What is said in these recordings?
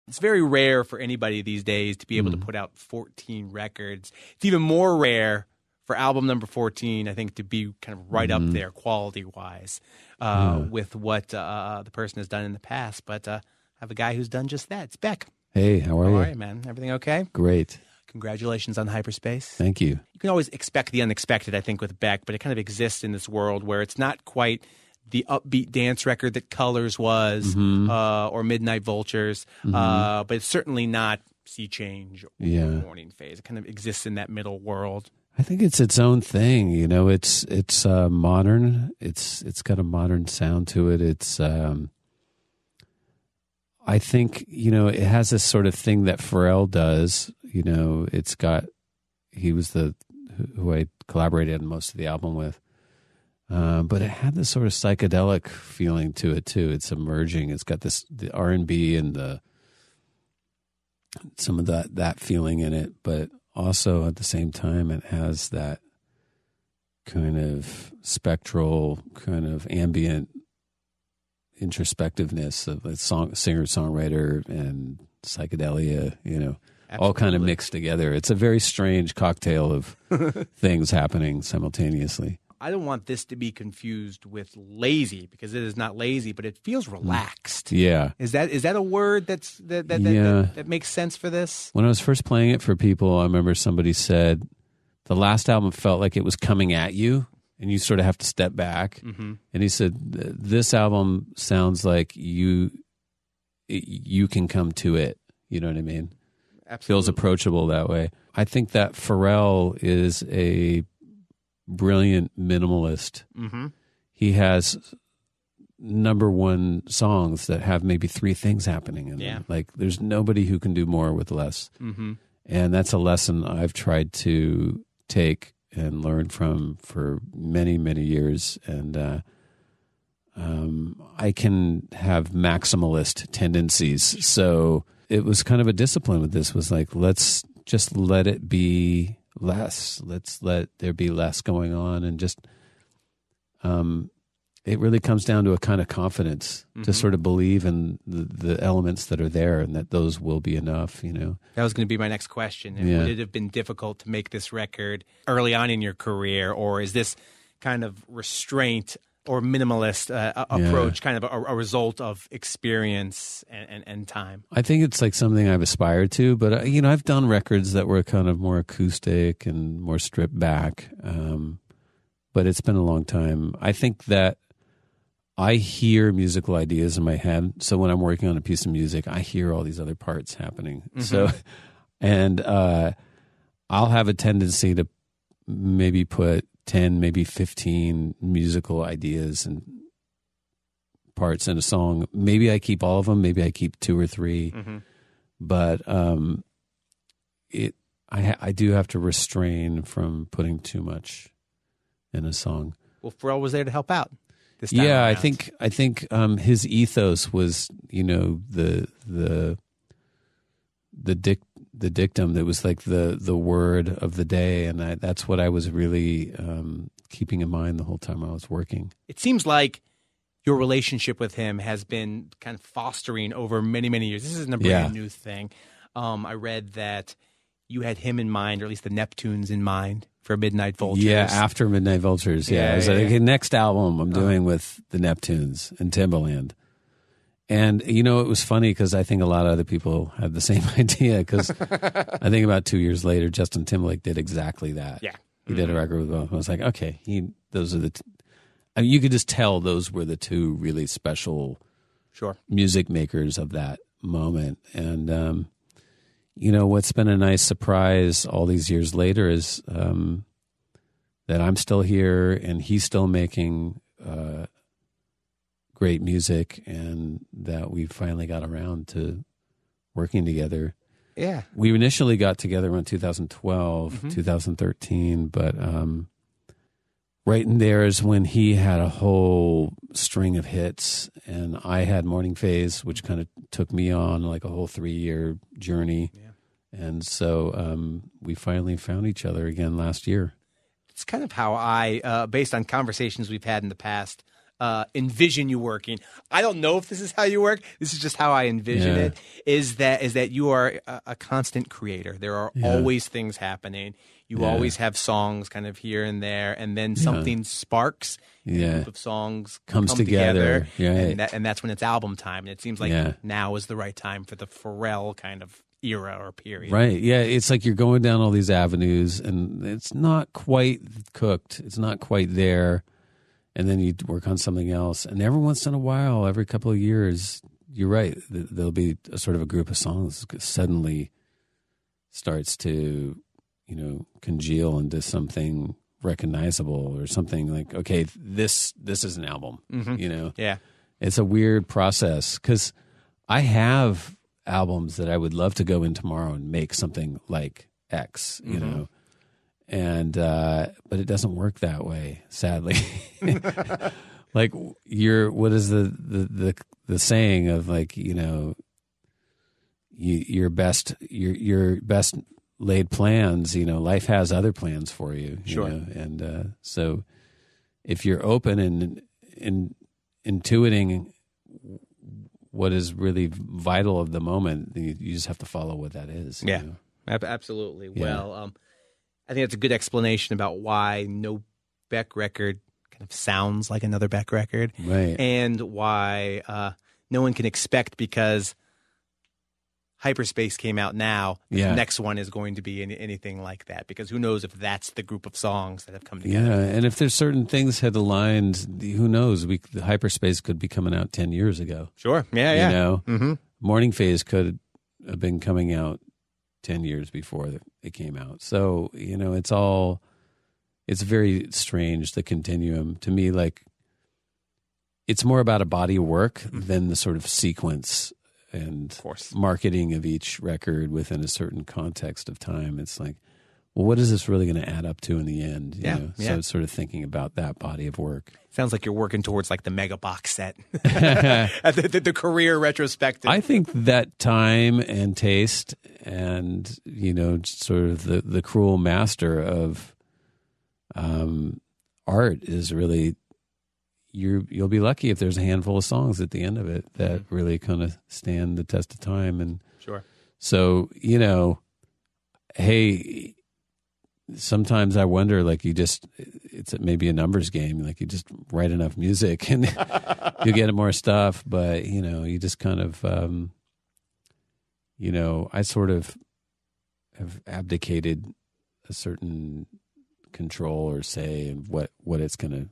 It's very rare for anybody these days to be able to put out 14 records. It's even more rare for album number 14, I think, to be kind of right up there quality-wise with what the person has done in the past. But I have a guy who's done just that. It's Beck. Hey, how are you? All right, man. Everything okay? Great. Congratulations on Hyperspace. Thank you. You can always expect the unexpected, I think, with Beck, but it kind of exists in this world where it's not quite the upbeat dance record that Colors was or Midnight Vultures, but it's certainly not Sea Change or Morning Phase. It kind of exists in that middle world. I think it's its own thing. You know, it's modern. It's got a modern sound to it. It's I think, you know, it has this sort of thing that Pharrell does. You know, he was who I collaborated on most of the album with. But it had this sort of psychedelic feeling to it too. It's emerging. It's got the R&B and some of that feeling in it, but also at the same time it has that kind of spectral, kind of ambient introspectiveness of a singer-songwriter and psychedelia, you know. Absolutely. All kind of mixed together. It's a very strange cocktail of things happening simultaneously. I don't want this to be confused with lazy, because it is not lazy, but it feels relaxed. Yeah. Is that a word that makes sense for this? When I was first playing it for people, I remember somebody said the last album felt like it was coming at you and you sort of have to step back. Mm-hmm. And he said, this album sounds like you can come to it. You know what I mean? Absolutely. Feels approachable that way. I think that Pharrell is a brilliant minimalist. Mm-hmm. He has number one songs that have maybe three things happening in them. Like there's nobody who can do more with less. Mm-hmm. And that's a lesson I've tried to take and learn from for many, many years. And I can have maximalist tendencies. So it was kind of a discipline with this, was like, let's just let it be less. Let's let there be less going on. And just, it really comes down to a kind of confidence to sort of believe in the elements that are there and that those will be enough, you know. That was going to be my next question. Would it have been difficult to make this record early on in your career, or is this kind of restraint or minimalist approach kind of a result of experience and time? I think it's like something I've aspired to, but you know, I've done records that were kind of more acoustic and more stripped back, but it's been a long time. I think that I hear musical ideas in my head, so when I'm working on a piece of music, I hear all these other parts happening. Mm-hmm. So, and I'll have a tendency to maybe put 10, maybe 15 musical ideas and parts in a song. Maybe I keep all of them. Maybe I keep 2 or 3. Mm-hmm. But I do have to restrain from putting too much in a song. Well, Pharrell was there to help out this time around. I think his ethos was, you know, the dictum that was like the word of the day, and that's what I was really keeping in mind the whole time I was working. It seems like your relationship with him has been kind of fostering over many, many years. This isn't a brand new thing. I read that you had him in mind, or at least the Neptunes in mind, for Midnight Vultures. Yeah, after Midnight Vultures. Yeah, it was like, okay, next album I'm doing with the Neptunes and Timbaland. And, you know, it was funny because I think a lot of other people had the same idea, because I think about 2 years later, Justin Timberlake did exactly that. Yeah. He did a record with both. I was like, okay, those are I mean, you could just tell those were the two really special music makers of that moment. And, you know, what's been a nice surprise all these years later is that I'm still here and he's still making great music, and that we finally got around to working together. Yeah. We initially got together around 2012, 2013, but right in there is when he had a whole string of hits, and I had Morning Phase, which kind of took me on like a whole 3-year journey. Yeah. And so we finally found each other again last year. It's kind of how I, based on conversations we've had in the past, envision you working. I don't know if this is how you work. This is just how I envision it. Is that you are a constant creator. There are always things happening. You always have songs kind of here and there, and then something sparks. A group of songs comes together. And that's when it's album time. And it seems like now is the right time for the Pharrell kind of era or period. Right. Yeah. It's like you're going down all these avenues, and it's not quite cooked. It's not quite there. And then you work on something else. And every once in a while, every couple of years, you're right, there'll be a sort of a group of songs that suddenly starts to, congeal into something recognizable or something like, okay, this is an album, Yeah. It's a weird process because I have albums that I would love to go in tomorrow and make something like X, you know. And but it doesn't work that way, sadly. Like what is the saying of like, your best laid plans, life has other plans for you. Sure. And so if you're open and intuiting what is really vital of the moment, you just have to follow what that is. Yeah, absolutely. Yeah. Well, I think that's a good explanation about why no Beck record kind of sounds like another Beck record. Right. And why no one can expect, because Hyperspace came out now, the next one is going to be anything like that, because who knows if that's the group of songs that have come together. Yeah, and if there's certain things had aligned, who knows? The Hyperspace could be coming out 10 years ago. Sure, yeah. Morning Phase could have been coming out 10 years before it came out. So, it's very strange, the continuum. To me, like, it's more about a body of work than the sort of sequence and marketing of each record within a certain context of time. It's like, well, what is this really going to add up to in the end? You know? So it's sort of thinking about that body of work. Sounds like you're working towards like the mega box set, the career retrospective. I think that time and taste and, sort of the cruel master of art is really, you'll be lucky if there's a handful of songs at the end of it that really kind of stand the test of time. And so, hey, sometimes I wonder, like, it's maybe a numbers game. Like, you just write enough music and you get more stuff. But, you just kind of, I sort of have abdicated a certain control or say of what's going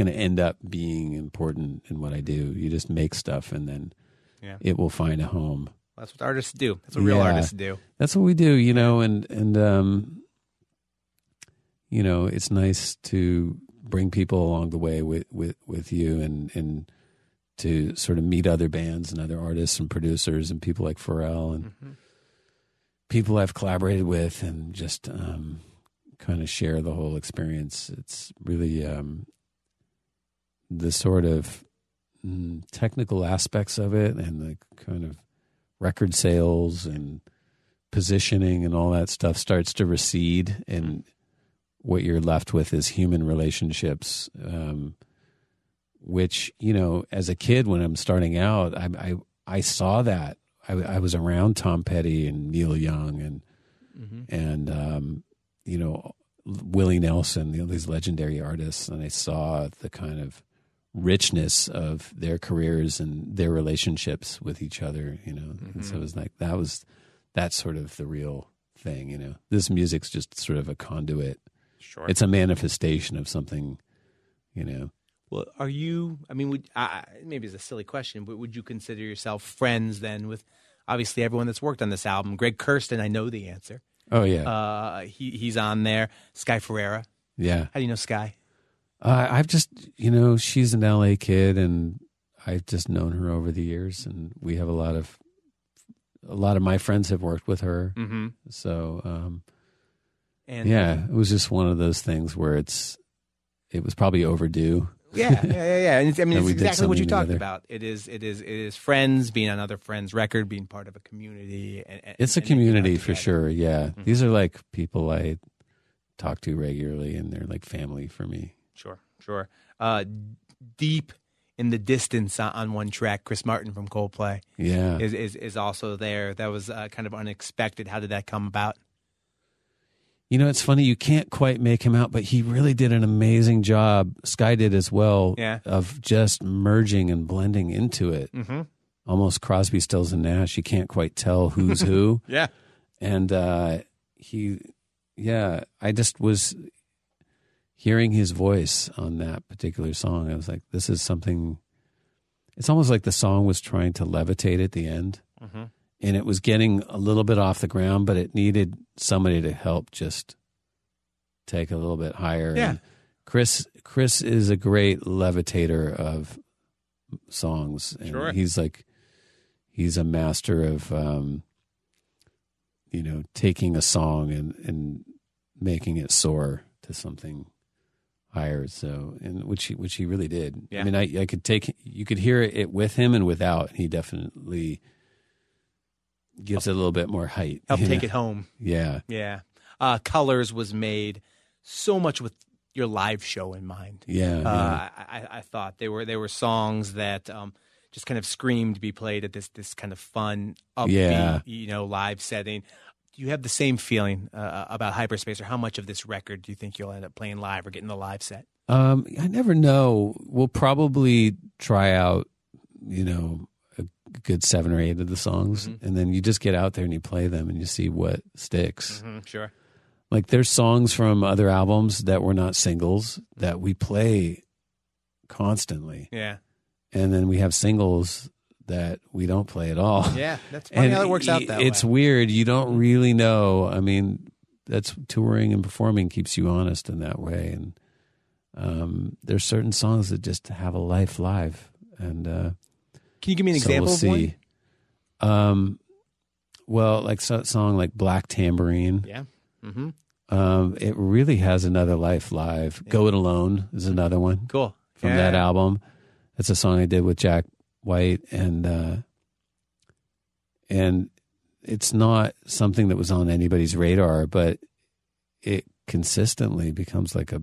to end up being important in what I do. You just make stuff and then it will find a home. That's what artists do. That's what real artists do. That's what we do, and it's nice to bring people along the way with you and to sort of meet other bands and other artists and producers and people like Pharrell and people I've collaborated with and just kind of share the whole experience. It's really the sort of technical aspects of it and the kind of record sales and positioning and all that stuff starts to recede, and what you're left with is human relationships, which, as a kid when I'm starting out, I saw that. I was around Tom Petty and Neil Young and Willie Nelson, these legendary artists, and I saw the kind of richness of their careers and their relationships with each other, and so it was like that's sort of the real thing. This music's just sort of a conduit. Sure, it's a manifestation of something. Well, are you? I mean, maybe it's a silly question, but would you consider yourself friends then with obviously everyone that's worked on this album? Greg Kurstin, I know the answer. Oh yeah, he's on there. Sky Ferreira. Yeah. How do you know Sky? I've just, she's an LA kid, and I've just known her over the years, and we have a lot of my friends have worked with her. Mm-hmm. So, it was just one of those things where it was probably overdue. Yeah. And it's exactly what you talked about. It is friends being on other friends' record, being part of a community. It's a community for sure. Yeah, these are like people I talk to regularly, and they're like family for me. Sure. deep in the distance on one track. Chris Martin from Coldplay, is also there. That was kind of unexpected. How did that come about? You know, it's funny, you can't quite make him out, but he really did an amazing job. Sky did as well, of just merging and blending into it. Mm-hmm. Almost Crosby, Stills, and Nash. You can't quite tell who's who. Yeah. And I just was hearing his voice on that particular song. I was like, this is something, it's almost like the song was trying to levitate at the end. Mm-hmm. And it was getting a little bit off the ground, but it needed somebody to help just take a little bit higher. Yeah. And Chris is a great levitator of songs. And sure. He's a master of, taking a song and making it soar to something higher. So, and which he really did. Yeah. I mean, you could hear it with him and without. He definitely gives it a little bit more height. Help take it home. Yeah. Yeah. Colors was made so much with your live show in mind. Yeah. I thought they were songs that just kind of screamed to be played at this kind of fun, upbeat, live setting. Do you have the same feeling about Hyperspace, or how much of this record do you think you'll end up playing live or getting the live set? I never know. We'll probably try out, a good 7 or 8 of the songs, mm-hmm. and then you just get out there and you play them and you see what sticks. Mm-hmm, sure. Like there's songs from other albums that were not singles that we play constantly. Yeah. And then we have singles that we don't play at all. Yeah, that's funny how it works out that way. It's weird. You don't really know. I mean, that's touring and performing keeps you honest in that way. And there's certain songs that just have a life live. And can you give me an example of one? Well, like a song like Black Tambourine. Yeah. Mm-hmm. It really has another life live. Yeah. Go It Alone is another one. Cool. From that album. It's a song I did with Jack White, and it's not something that was on anybody's radar, but it consistently becomes like a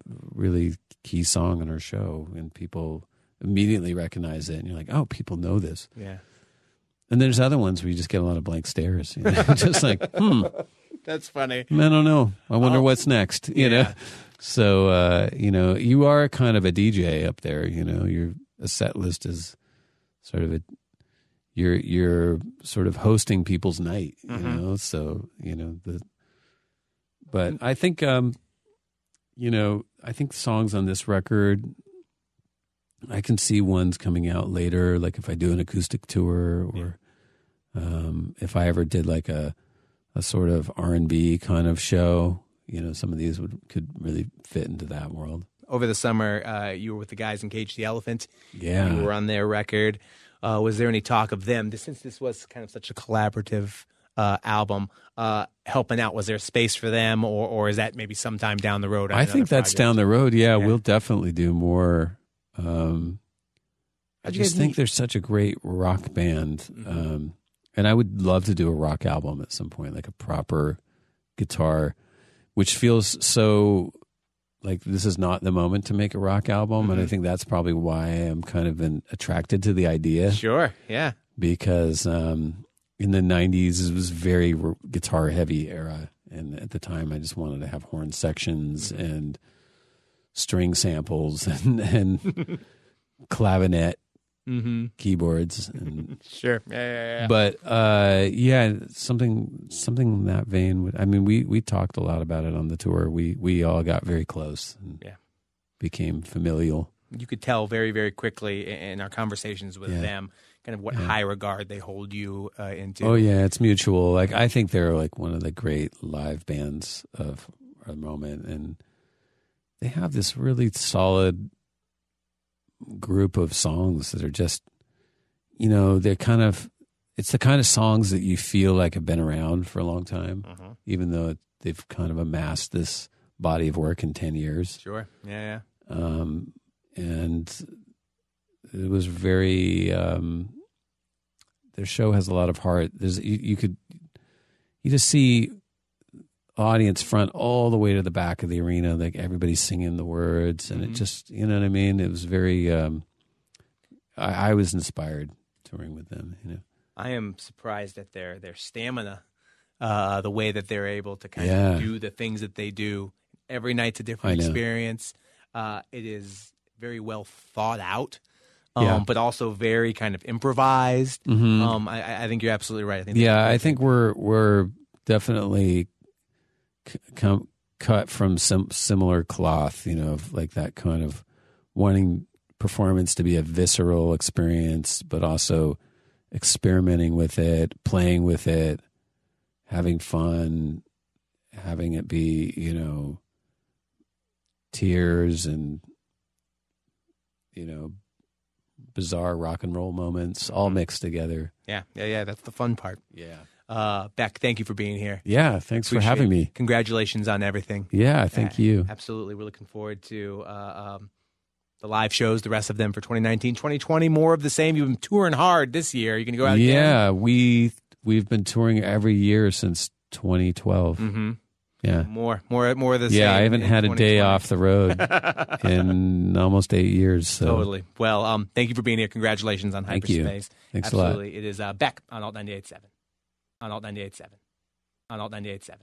really key song on our show, and people immediately recognize it, and you're like, oh, people know this. Yeah. And there's other ones where you just get a lot of blank stares, just like, That's funny. I don't know. I wonder what's next, you know? So, you are kind of a DJ up there, your set list is sort of you're sort of hosting people's night, mm-hmm. So, but I think, I think songs on this record, I can see ones coming out later, like if I do an acoustic tour or if I ever did like a sort of R&B kind of show, some of these could really fit into that world. Over the summer, you were with the guys in Cage the Elephant. Yeah. You were on their record. Was there any talk of them, since this was kind of such a collaborative album, helping out? Was there space for them, or is that maybe sometime down the road? I think that's down the road. Yeah, we'll definitely do more. I just think they're such a great rock band. Mm-hmm. And I would love to do a rock album at some point, like a proper guitar, which feels so like this is not the moment to make a rock album. Mm-hmm. And I think that's probably why I'm kind of attracted to the idea. Sure, yeah. Because in the 90s, it was very guitar heavy era. And at the time, I just wanted to have horn sections and string samples and clavinet. Mm-hmm. Keyboards and sure, yeah. But something in that vein. We talked a lot about it on the tour. We all got very close and became familial. You could tell very, very quickly in our conversations with them, kind of what high regard they hold you into. Oh yeah, it's mutual. Like I think they're like one of the great live bands of our moment, and they have this really solid group of songs that are just, they're kind of, it's the kind of songs that you feel like have been around for a long time, even though they've kind of amassed this body of work in 10 years. Sure. Yeah. And it was very, their show has a lot of heart. You just see audience front all the way to the back of the arena. Like everybody's singing the words, and it just, you know what I mean? It was very, I was inspired touring with them, you know. I am surprised at their stamina, the way that they're able to kind of do the things that they do. Every night's a different experience. It is very well thought out, but also very kind of improvised. I think you're absolutely right. I think we're definitely cut from some similar cloth, you know, of like that kind of wanting performance to be a visceral experience, but also experimenting with it, playing with it, having fun, having it be, you know, tears and, you know, bizarre rock and roll moments all mixed together. Yeah. That's the fun part. Yeah. Beck, thank you for being here. Yeah, thanks for having me. Congratulations on everything. Yeah, thank you. Absolutely. We're looking forward to the live shows, the rest of them for 2019. 2020, more of the same. You've been touring hard this year. You're going to go out again? Yeah, we've been touring every year since 2012. Yeah. More of the same. Yeah, I haven't had a day off the road in almost 8 years. So. Totally. Well, thank you for being here. Congratulations on Hyperspace. Thank you. Thanks Absolutely. a lot. It is Beck on Alt 98.7. On Alt 98.7. On Alt 98.7.